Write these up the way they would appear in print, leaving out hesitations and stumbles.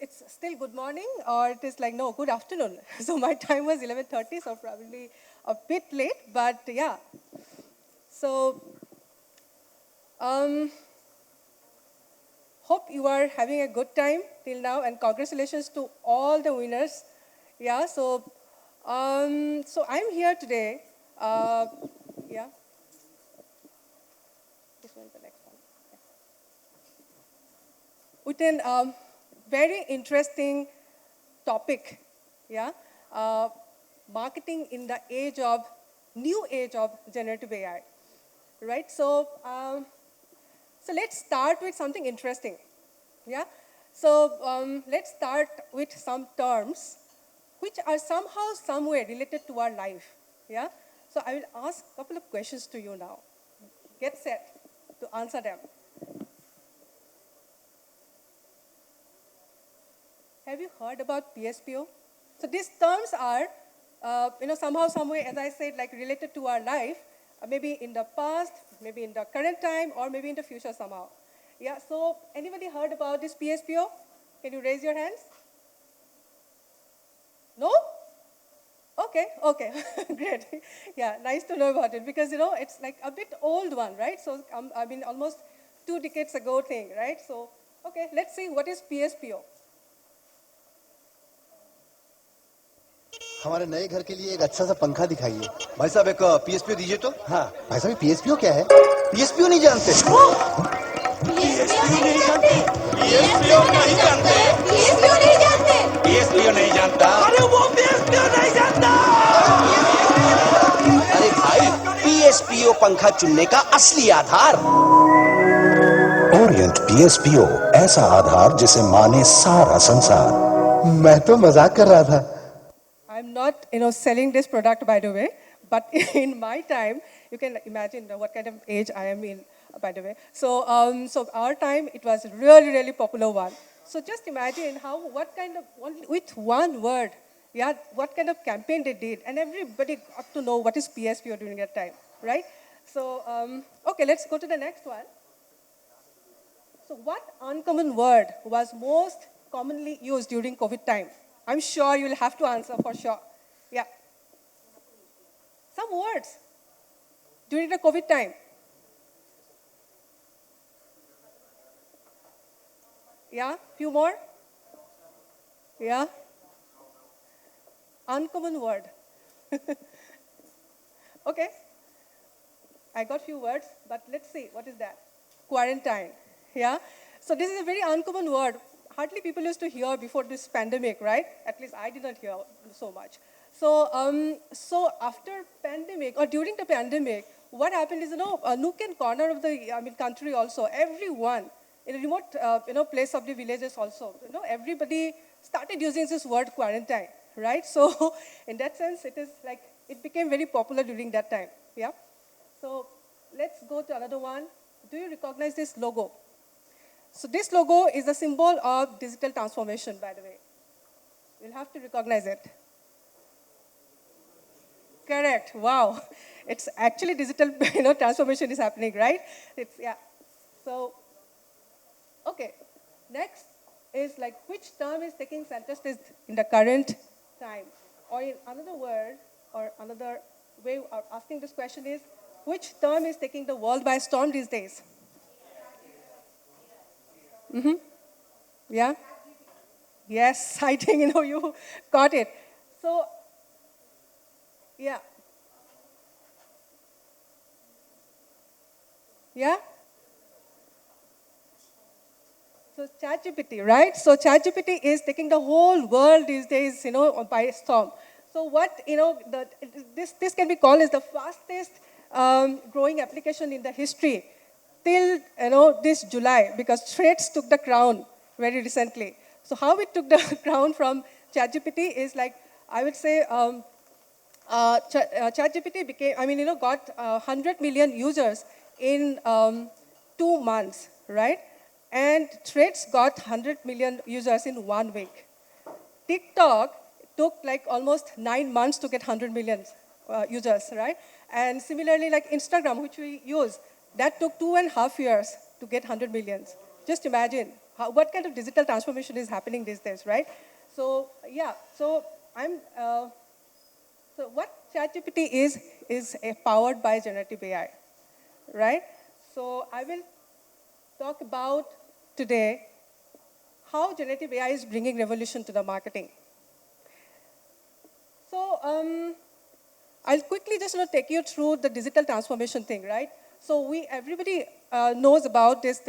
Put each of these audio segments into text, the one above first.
it's still good morning, or it is like, no, good afternoon. So my time was 11:30, so probably a bit late, but yeah. So, hope you are having a good time till now, and congratulations to all the winners. Yeah, so I'm here today. Yeah, this one, the next one. With an very interesting topic, yeah, uh, marketing in the new age of generative AI, right? So let's start with something interesting, yeah. So let's start with some terms which are somehow, somewhere related to our life, yeah. So I will ask a couple of questions to you now. Get set to answer them. Have you heard about PSPO? So these terms are, somehow, somewhere, as I said, like related to our life, maybe in the past, maybe in the current time, or maybe in the future somehow. Yeah, so anybody heard about this PSPO? Can you raise your hands? No? Okay, okay, great. Yeah, nice to know about it because, it's like a bit old one, right? So, I mean, almost 2 decades ago thing, right? So, okay, let's see what is PSPO. हमारे नए घर के लिए एक अच्छा सा पंखा दिखाइए। भाई साहब एक पीएसपी दीजिए तो। हाँ भाई साहब पीएसपीओ क्या है? पीएसपीओ नहीं जानते? पीएसपीओ नहीं जानते पीएसपीओ नहीं जानते पीएसपीओ नहीं जानते पीएसपीओ नहीं जानता। अरे वो पीएसपीओ नहीं जानता। अरे भाई पीएसपीओ पंखा चुनने का असली आधार। ओरिएंट पीएसपीओ, ऐसा आधार जिसे माने सारा संसार। मैं तो मजाक कर रहा था। I'm not, selling this product, by the way, but in my time, you can imagine what kind of age I am in, by the way. So our time, it was really, really popular one. So just imagine with one word, yeah, what kind of campaign they did, and everybody got to know what is PSPO during that time, right? So, okay, let's go to the next one. So what uncommon word was most commonly used during COVID time? I'm sure you'll have to answer for sure. Yeah. Some words during the COVID time. Yeah, few more. Yeah. Uncommon word. Okay. I got few words, but let's see, what is that? Quarantine. Yeah. So this is a very uncommon word. Hardly people used to hear before this pandemic, right? At least I didn't hear so much. So after pandemic or during the pandemic, what happened is, a nook and corner of the country also, everyone in a remote place of the villages also, everybody started using this word quarantine, right? So in that sense, it became very popular during that time. Yeah. So let's go to another one. Do you recognize this logo? So this logo is a symbol of digital transformation, by the way. You'll have to recognize it. Correct. Wow. It's actually digital transformation is happening, right? Yeah. So, okay. Next is which term is taking center stage in the current time? Or in another word, or another way of asking this question is, which term is taking the world by storm these days? Mm-hmm. Yeah? Yes, I think, you got it. So, yeah. Yeah? So ChatGPT, right? So ChatGPT is taking the whole world these days, by storm. So what, this can be called as the fastest growing application in the history till, this July, because Threads took the crown very recently. So how it took the crown from ChatGPT is I would say, ChatGPT got 100 million users in 2 months, right? And Threads got 100 million users in 1 week. TikTok took almost 9 months to get 100 million users, right? And similarly, Instagram, which we use, that took 2.5 years to get 100 millions. Just imagine what kind of digital transformation is happening these days, right? So yeah, so so what ChatGPT is powered by generative AI, right? So I will talk about today how generative AI is bringing revolution to the marketing. So I'll quickly just take you through the digital transformation thing, right? So everybody knows about this,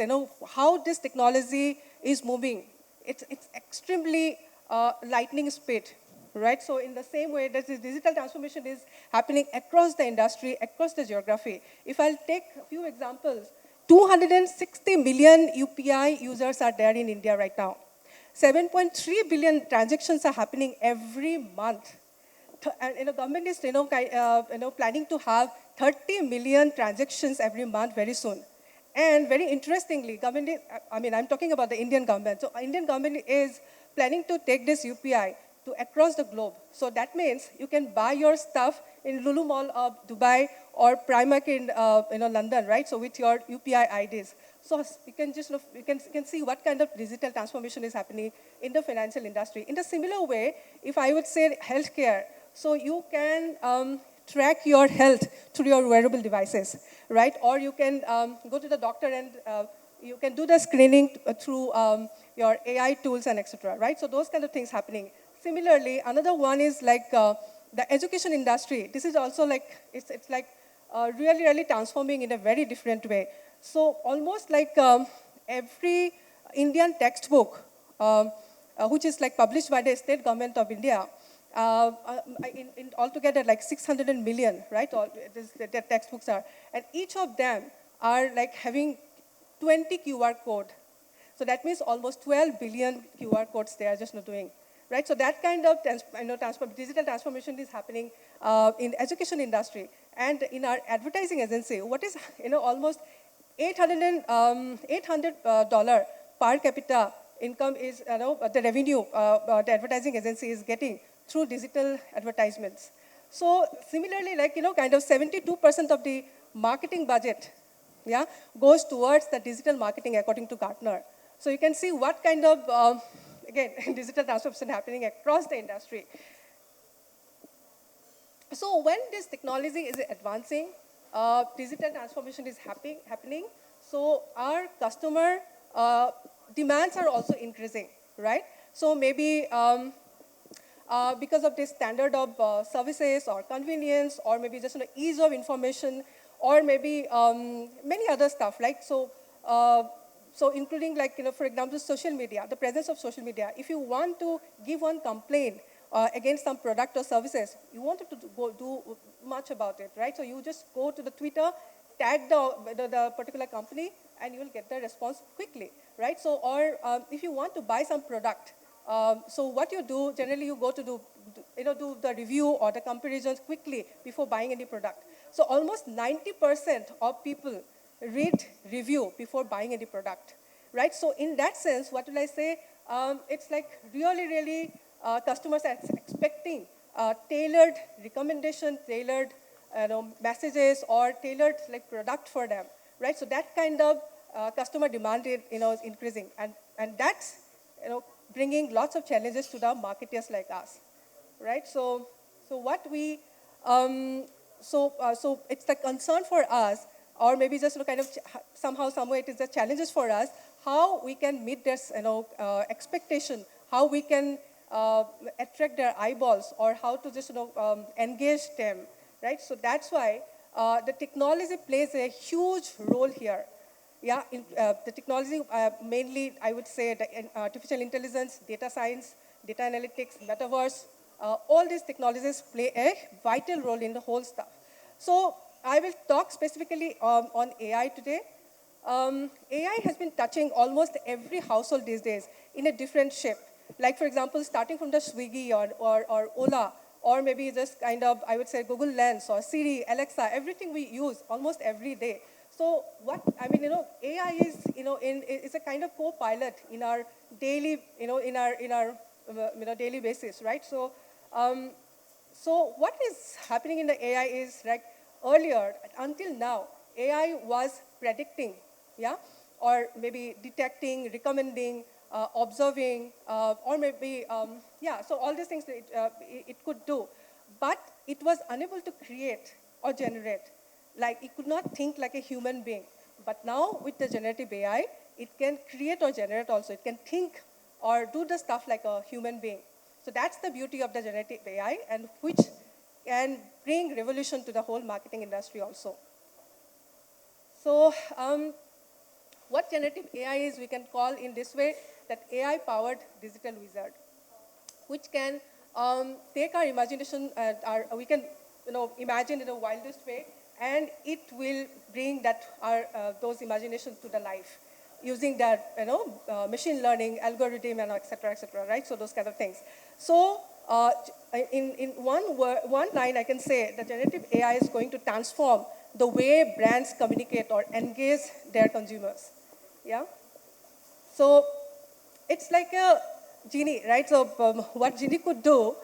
how this technology is moving. It's extremely lightning speed, right? So in the same way that this digital transformation is happening across the industry, across the geography. If I'll take a few examples, 260 million UPI users are there in India right now. 7.3 billion transactions are happening every month. And government is planning to have 30 million transactions every month very soon. And very interestingly, government is, I'm talking about the Indian government. So Indian government is planning to take this UPI to across the globe. So that means you can buy your stuff in Lulu Mall of Dubai or Primark in London, right? So with your UPI IDs. So you can just you can see what kind of digital transformation is happening in the financial industry. In a similar way, if I would say healthcare, so you can track your health through your wearable devices, right? Or you can go to the doctor and you can do the screening through your AI tools and etc., right? So those kind of things happening. Similarly, another one is like the education industry. This is also like, it's like really, really transforming in a very different way. So almost like every Indian textbook, which is like published by the state government of India, in altogether like 600 million, right? All the textbooks are, and each of them are like having 20 QR code. So that means almost 12 billion QR codes they are just not doing, right? So that kind of digital transformation is happening in education industry and in our advertising agency. What is almost $800 per capita income is the revenue the advertising agency is getting through digital advertisements. So similarly, like kind of 72% of the marketing budget, yeah, goes towards the digital marketing according to Gartner. So you can see what kind of again digital transformation happening across the industry. So when this technology is advancing, digital transformation is happening. So our customer demands are also increasing, right? So maybe because of this standard of services or convenience, or maybe just ease of information, or maybe many other stuff, right? So, so including like, for example, social media, the presence of social media. If you want to give one complaint against some product or services, you want to go do much about it, right? So you just go to the Twitter, tag the particular company, and you will get the response quickly, right? So, or if you want to buy some product, so what you do, generally you go to do the review or the comparisons quickly before buying any product. So almost 90% of people read review before buying any product, right? So in that sense, what will I say? It's like really, really customers are expecting tailored recommendation, tailored messages, or tailored like product for them, right? So that kind of customer demand is increasing, and that's bringing lots of challenges to the marketers like us, right? So what we so it's the concern for us, or maybe just kind of somehow, somewhere it is the challenges for us, how we can meet this expectation, how we can attract their eyeballs, or how to just engage them, right? So that's why the technology plays a huge role here. Yeah, the technology, mainly I would say the artificial intelligence, data science, data analytics, metaverse, all these technologies play a vital role in the whole stuff. So I will talk specifically on AI today. AI has been touching almost every household these days in a different shape. Like for example, starting from the Swiggy or Ola, or maybe just kind of, I would say Google Lens or Siri, Alexa, everything we use almost every day. So what, AI is, is a kind of co-pilot in our daily, in our daily basis, right? So, so what is happening in the AI is like earlier, until now, AI was predicting, yeah, or maybe detecting, recommending, observing, or maybe, yeah, so all these things that it could do. But it was unable to create or generate. Like, it could not think like a human being. But now, with the generative AI, it can create or generate also. It can think or do the stuff like a human being. So that's the beauty of the generative AI, and which can bring revolution to the whole marketing industry also. So what generative AI is, we can call in this way that AI-powered digital wizard, which can take our imagination, we can imagine in the wildest way, and it will bring those imaginations to the life using that machine learning algorithm and et cetera, right? So those kind of things. So in one line, I can say that generative AI is going to transform the way brands communicate or engage their consumers. Yeah. So it's like a genie, right? So what genie could do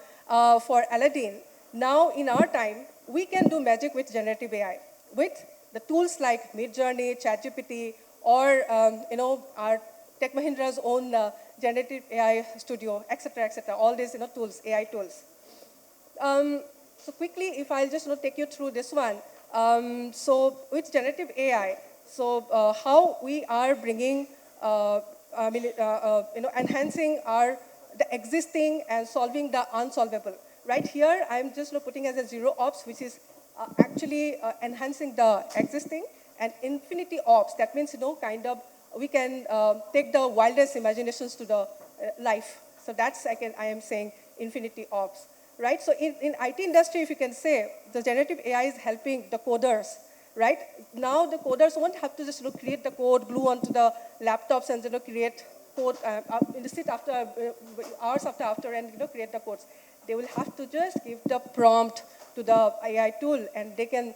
for Aladdin, now in our time, we can do magic with generative AI, with the tools like Midjourney, ChatGPT, or our Tech Mahindra's own generative AI studio, etc., etc. All these tools, AI tools. So quickly, if I'll just take you through this one. So with generative AI, so how we are bringing, enhancing the existing and solving the unsolvable. Right here, I'm just putting as a zero ops, which is actually enhancing the existing, and infinity ops. That means we can take the wildest imaginations to the life. So that's I am saying infinity ops. Right? So in IT industry, if you can say, the generative AI is helping the coders, right? Now the coders won't have to just create the code, glue onto the laptops and create code, sit after hours after and create the codes. They will have to just give the prompt to the AI tool, and they can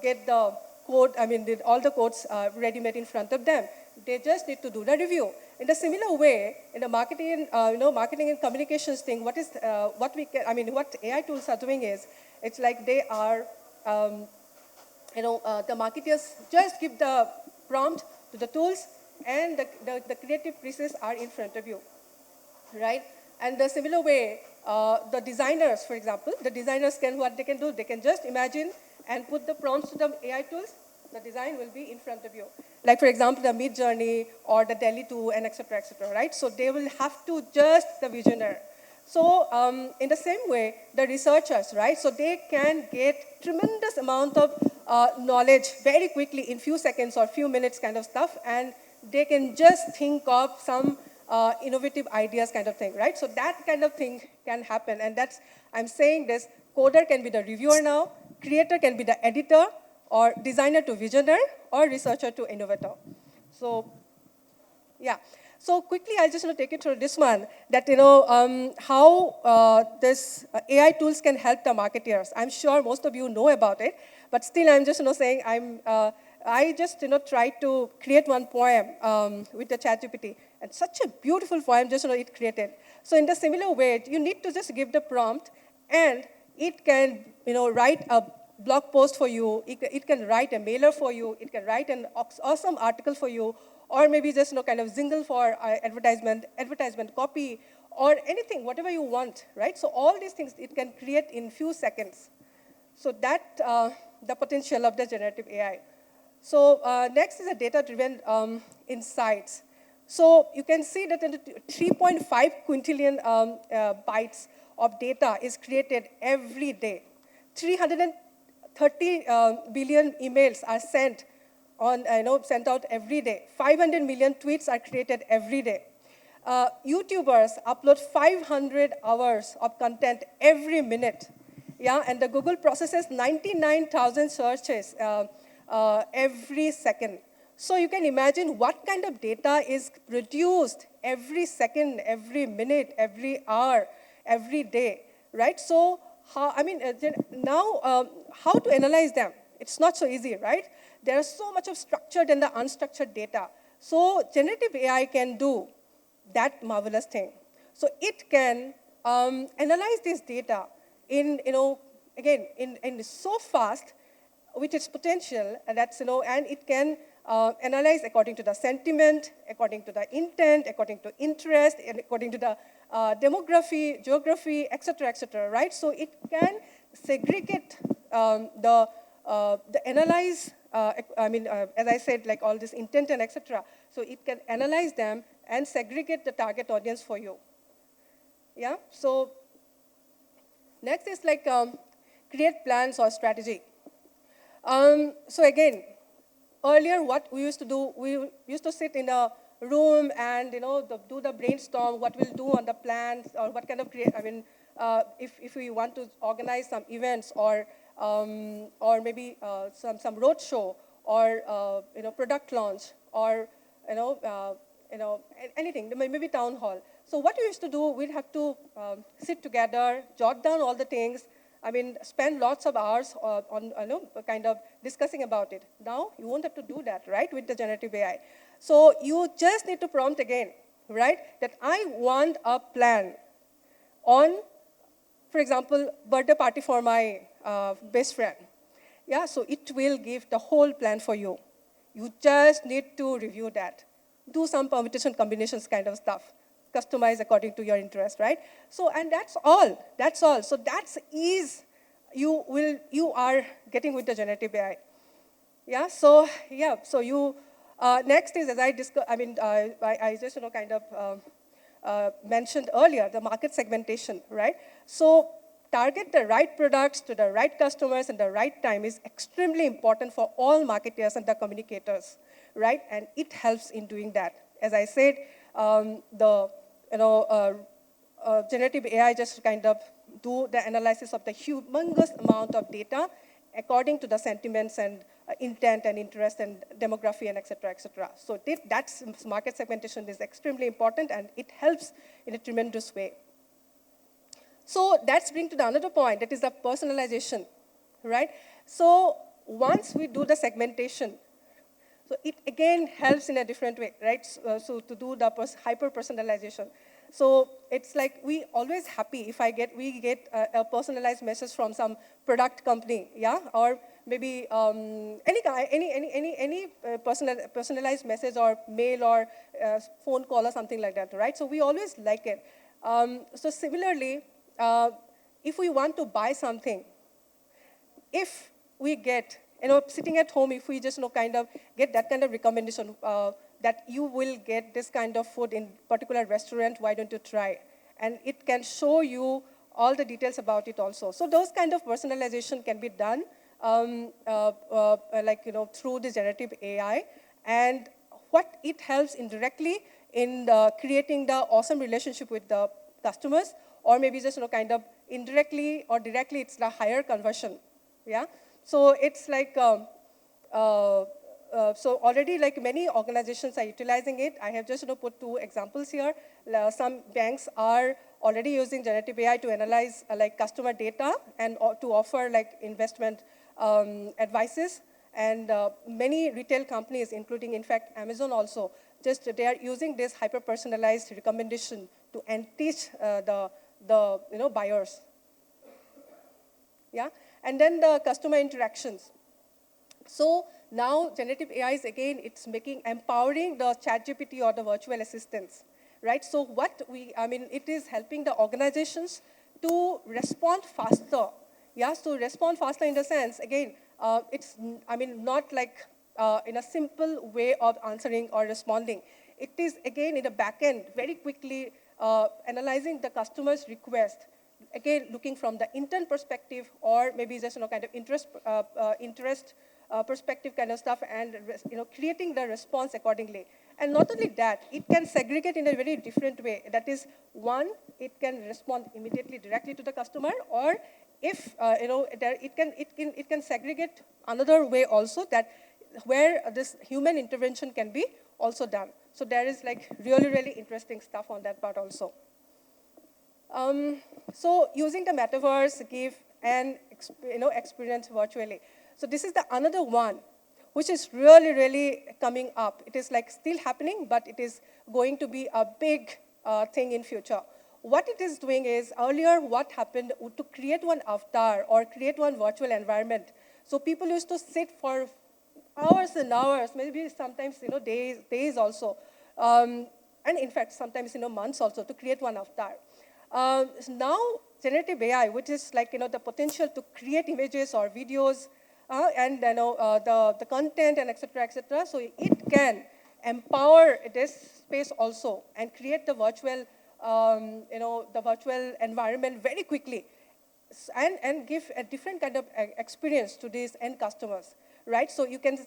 get the code, all the codes ready-made in front of them. They just need to do the review. In a similar way, in the marketing, marketing and communications thing, what AI tools are doing is, it's like they are, the marketers just give the prompt to the tools, and the creative pieces are in front of you, right? And the similar way, the designers, for example, the designers what they can do, they can just imagine and put the prompts to the AI tools. The design will be in front of you. Like, for example, the Midjourney or the Delhi 2 and et cetera, right? So they will have to just the visionary. So in the same way, the researchers, right? So they can get tremendous amount of knowledge very quickly in few seconds or few minutes kind of stuff, and they can just think of some innovative ideas kind of thing, right? So that kind of thing can happen, and I'm saying this, coder can be the reviewer now, creator can be the editor, or designer to visionary, or researcher to innovator. So, yeah. So quickly, I'll just take you through this one, that how this AI tools can help the marketers. I'm sure most of you know about it, but still I'm just saying I just tried to create one poem with the ChatGPT, and such a beautiful poem just it created. So in the similar way, you need to just give the prompt, and it can write a blog post for you, it can write a mailer for you, it can write an awesome article for you, or maybe just kind of jingle for advertisement copy, or anything, whatever you want, right? So all these things it can create in few seconds. So that the potential of the generative AI. So next is a data-driven insights. So you can see that 3.5 quintillion bytes of data is created every day. 330 billion emails are sent out every day. 500 million tweets are created every day. YouTubers upload 500 hours of content every minute. Yeah, and the Google processes 99,000 searches every second. So you can imagine what kind of data is produced every second, every minute, every hour, every day, right? So now how to analyze them? It's not so easy, right? There is so much of structured and the unstructured data. So generative AI can do that marvelous thing. So it can analyze this data in so fast with its potential, and and it can analyze according to the sentiment, according to the intent, according to interest, and according to the demography, geography, etc., right? So it can segregate the analyze, as I said, like all this intent and etc. So it can analyze them and segregate the target audience for you. Yeah, so next is like create plans or strategy. So again, earlier what we used to do, we used to sit in a room and do the brainstorm, what we'll do on the plans, or what kind of if we want to organize some events or maybe some road show or product launch or anything, maybe town hall. So what we used to do, we'd have to sit together, jot down all the things. Spend lots of hours on kind of discussing about it. Now you won't have to do that, right, with the generative AI. So you just need to prompt again, right, that I want a plan on, for example, birthday party for my best friend. Yeah, so it will give the whole plan for you. You just need to review that. Do some permutation combinations kind of stuff. Customize according to your interest, right? So, and that's all. That's all. So that's ease you are getting with the generative AI. Yeah. So yeah. So you next is, as I discussed. I just kind of mentioned earlier, the market segmentation, right? So target the right products to the right customers and the right time is extremely important for all marketers and the communicators, right? And it helps in doing that. As I said, generative AI just kind of do the analysis of the humongous amount of data according to the sentiments and intent and interest and demography and et cetera, et cetera. So that's market segmentation is extremely important and it helps in a tremendous way. So that's bring to the another point, that is the personalization, right? So once we do the segmentation, so it again helps in a different way, right? So to do the hyper-personalization. So it's like we always happy if we get a personalized message from some product company, yeah, or maybe any personalized message or mail or phone call or something like that, right? So we always like it. So similarly, if we want to buy something, if we get, sitting at home, if we just, kind of get that kind of recommendation that you will get this kind of food in particular restaurant, why don't you try? And it can show you all the details about it also. So those kind of personalization can be done through the generative AI. And what it helps indirectly in creating the awesome relationship with the customers, or maybe just, kind of indirectly or directly, it's the higher conversion, yeah? So it's like, so already like many organizations are utilizing it. I have just put two examples here. Some banks are already using generative AI to analyze like customer data and to offer like investment advices. And many retail companies, including in fact Amazon also, just they are using this hyper-personalized recommendation to teach the buyers. Yeah, and then the customer interactions. So now generative AI is again, it's empowering the ChatGPT or the virtual assistants, right? So it is helping the organizations to respond faster. Yeah, so respond faster in the sense, again, it's, not like in a simple way of answering or responding. It is again in the back end, very quickly analyzing the customer's request. Again, looking from the intent perspective or maybe just, kind of interest perspective kind of stuff and, creating the response accordingly. And not only that, it can segregate in a very different way. That is, one, it can respond immediately directly to the customer, or if, it can segregate another way also, that where this human intervention can be also done. So there is like really, really interesting stuff on that part also. So using the metaverse, give an experience virtually. So this is the another one, which is really, really coming up. It is like still happening, but it is going to be a big thing in future. What it is doing is, earlier what happened, to create one avatar or create one virtual environment. So people used to sit for hours and hours, maybe sometimes, days also. And in fact, sometimes, months also to create one avatar. Now, generative AI, which is like, the potential to create images or videos, and, the content and et cetera, et cetera. So it can empower this space also and create the virtual, the virtual environment very quickly and give a different kind of experience to these end customers, right? So you can,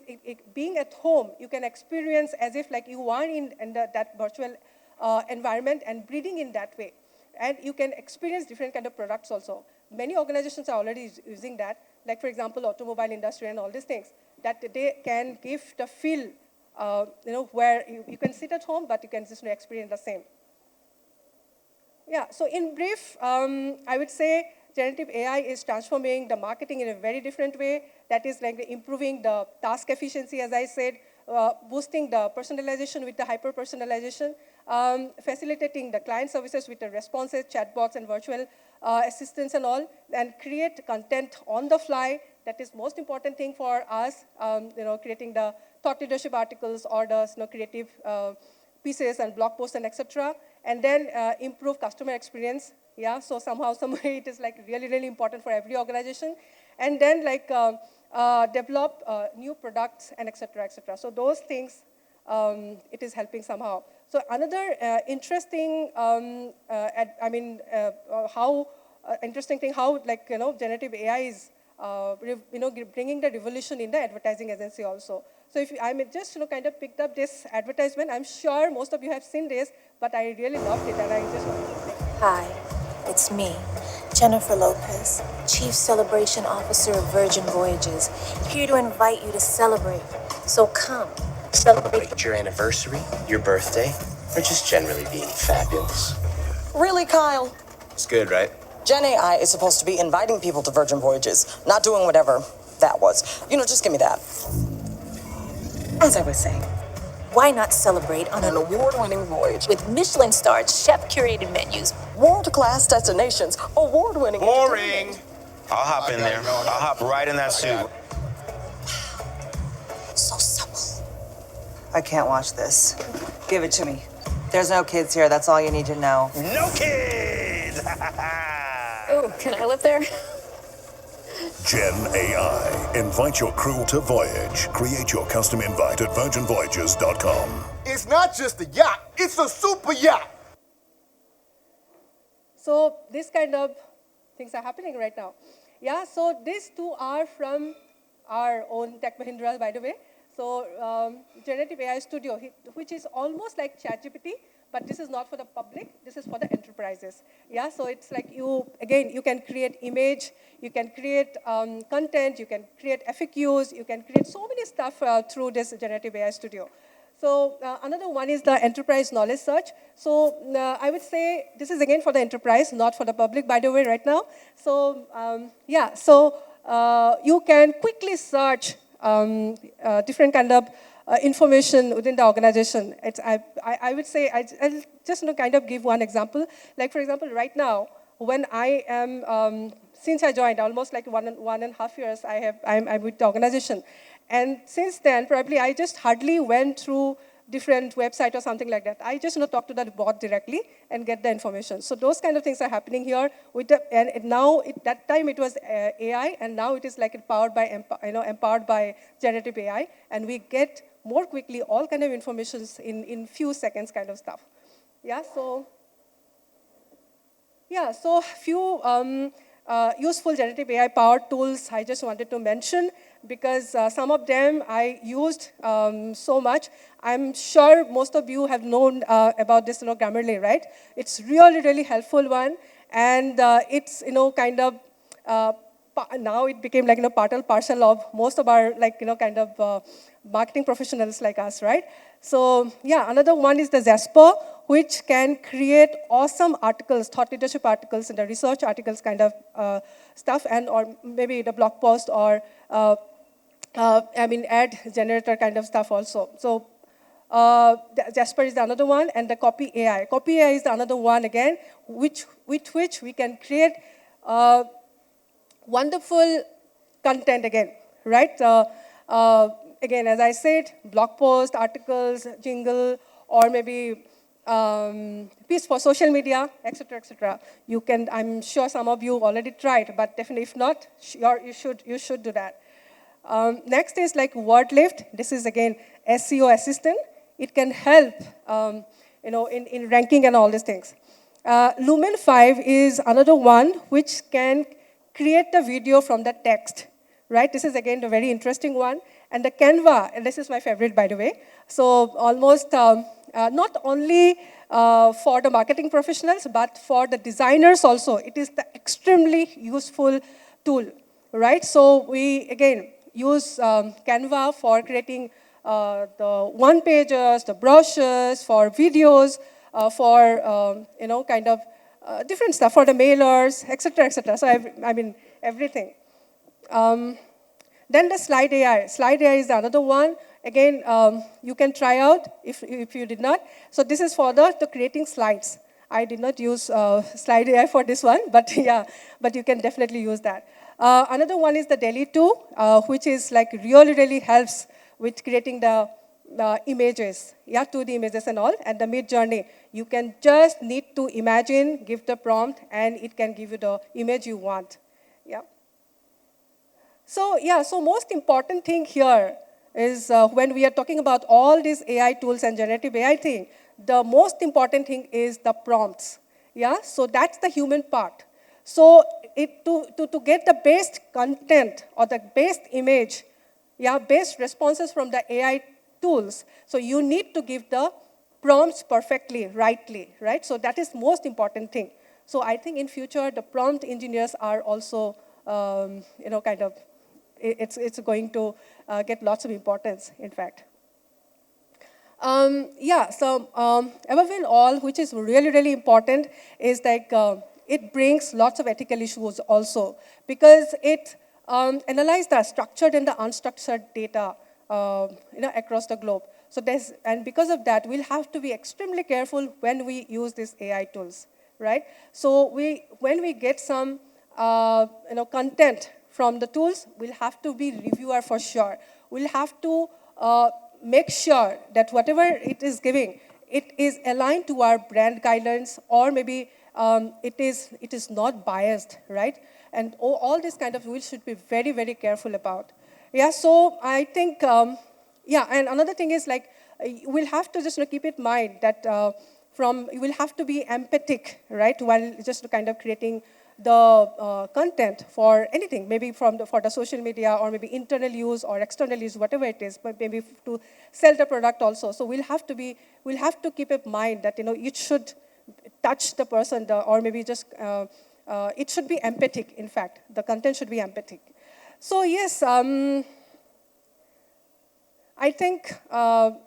being at home, you can experience as if like you are in that virtual environment and breathing in that way. And you can experience different kind of products also. Many organizations are already using that, like for example, automobile industry and all these things, that they can give the feel, where you can sit at home, but you can just experience the same. Yeah, so in brief, I would say generative AI is transforming the marketing in a very different way. That is like improving the task efficiency, as I said, boosting the personalization with the hyper-personalization, facilitating the client services with the responses, chatbots, and virtual assistants and all, and create content on the fly. That is most important thing for us, creating the thought leadership articles or the creative pieces and blog posts and etc. And then improve customer experience. Yeah, so somehow, some way, it is like really, really important for every organization. And then like develop new products and etc. etc. So those things, it is helping somehow. So another interesting, how interesting thing, how like generative AI is bringing the revolution in the advertising agency also. So if I just kind of picked up this advertisement, I'm sure most of you have seen this, but I really loved it, and I just wanted to say. Hi, it's me, Jennifer Lopez, Chief Celebration Officer of Virgin Voyages, here to invite you to celebrate. So come, celebrate your anniversary, your birthday, or just generally being fabulous. Really, Kyle? It's good, right? Gen AI is supposed to be inviting people to Virgin Voyages, not doing whatever that was. Just give me that. As I was saying, Why not celebrate on an award-winning voyage with Michelin-starred chef-curated menus, world-class destinations, award-winning Boring. entertainment. I'll hop in there. I'll hop right in that suit. So supple. I can't watch this. Give it to me. There's no kids here. That's all you need to know. No kids! Oh, can I live there? Gen AI. Invite your crew to voyage. Create your custom invite at virginvoyages.com. It's not just a yacht, it's a super yacht. So this kind of things are happening right now. Yeah, so these two are from our own Tech Mahindra, by the way. So Generative AI Studio, which is almost like ChatGPT, but this is not for the public, this is for the enterprises. Yeah, so it's like you can create image, you can create content, you can create FAQs, you can create so many stuff through this Generative AI Studio. So another one is the enterprise knowledge search. So I would say this is again for the enterprise, not for the public, by the way, right now. So you can quickly search different kind of information within the organization. I would say, I'll just kind of give one example. Like for example, right now, when I am, since I joined, almost like one and a half years, I'm with the organization. And since then, probably I just hardly went through different website or something like that. I just talk to the bot directly and get the information. So those kind of things are happening here. That time it was AI, and now it is like empowered by generative AI, and we get more quickly all kind of informations in few seconds kind of stuff. Yeah. So few useful generative AI powered tools I just wanted to mention, because some of them I used so much. I'm sure most of you have known about this, Grammarly, right? It's really, really helpful one, and it's kind of now it became like part and parcel of most of our kind of marketing professionals like us, right? So yeah, another one is the Jasper, which can create awesome articles, thought leadership articles, and the research articles kind of stuff, and or maybe the blog post or ad generator kind of stuff also. So Jasper is the another one, and the Copy AI. Copy AI is the another one again, with which we can create wonderful content again, right? again, as I said, blog post, articles, jingle, or maybe piece for social media, etc., etc. You can, I'm sure some of you already tried, but definitely if not, you should do that. Next is like WordLift. This is again SEO assistant. It can help, in ranking and all these things. Lumen 5 is another one which can create the video from the text, right? This is again a very interesting one. And the Canva, and this is my favorite, by the way. So almost not only for the marketing professionals, but for the designers also. It is the extremely useful tool, right? So we, again, use Canva for creating the one-pagers, the brochures, for videos, for, kind of different stuff, for the mailers, etc., etc. So, I mean, everything. Then the Slide AI. Slide AI is another one. Again, you can try out if you did not. So this is for the creating slides. I did not use Slide AI for this one, but yeah, but you can definitely use that. Another one is the Delhi 2, which is like really helps with creating the images, yeah, 2D images and all, and the mid-journey. You can just need to imagine, give the prompt, and it can give you the image you want, yeah. So yeah, so most important thing here is when we are talking about all these AI tools and generative AI thing, the most important thing is the prompts, yeah? So that's the human part. So to get the best content or the best image, yeah, best responses from the AI tools, so you need to give the prompts perfectly, rightly, right? So that is most important thing. So I think in future, the prompt engineers are also, kind of, it's going to get lots of importance, in fact. Above all, which is really important, is like it brings lots of ethical issues also, because it analyzes the structured and the unstructured data, across the globe. So and because of that, we'll have to be extremely careful when we use these AI tools, right? So when we get some, content from the tools, we'll have to be reviewer for sure. We'll have to make sure that whatever it is giving, it is aligned to our brand guidelines, or maybe it is not biased, right? And all this kind of we should be very careful about. Yeah, so I think, and another thing is like, we'll have to just keep in mind that you will have to be empathic, right, while just kind of creating the content for anything, maybe for the social media, or maybe internal use or external use, whatever it is, but maybe to sell the product also. So we'll have to keep in mind that it should touch the person, or maybe just it should be empathic. In fact, the content should be empathic. So yes, I think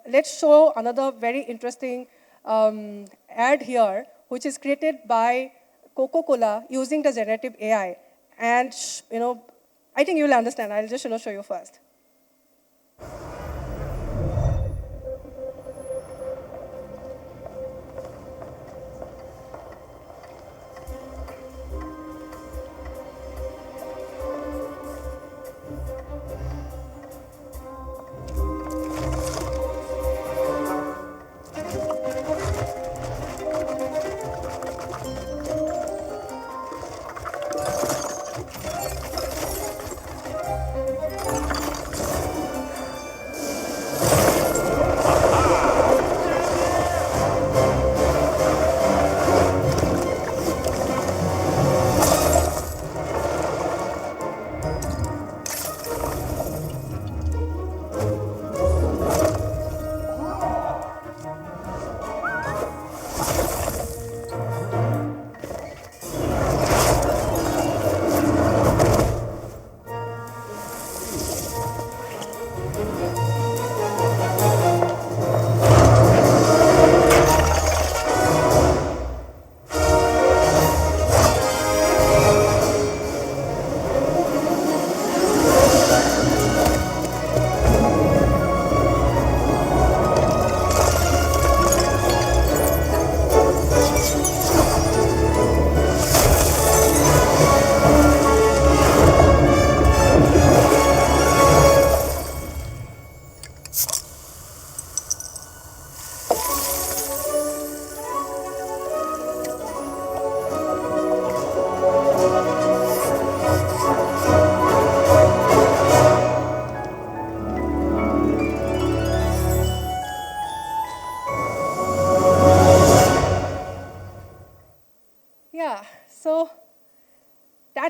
let's show another very interesting ad here, which is created by Coca-Cola using the generative AI. And, I think you will understand. I'll just, show you first.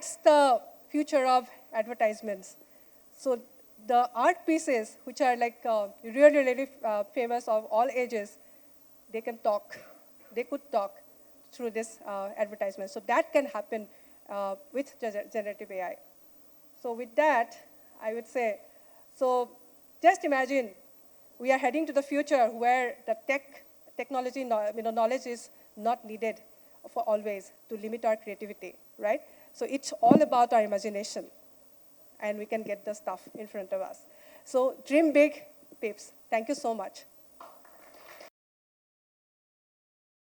that's the future of advertisements. So the art pieces, which are like really, really famous of all ages, they can talk. They could talk through this advertisement. So that can happen with generative AI. So with that, I would say, so just imagine we are heading to the future where the technology knowledge is not needed for always to limit our creativity, right? So it's all about our imagination, and we can get the stuff in front of us. So dream big, peeps. Thank you so much.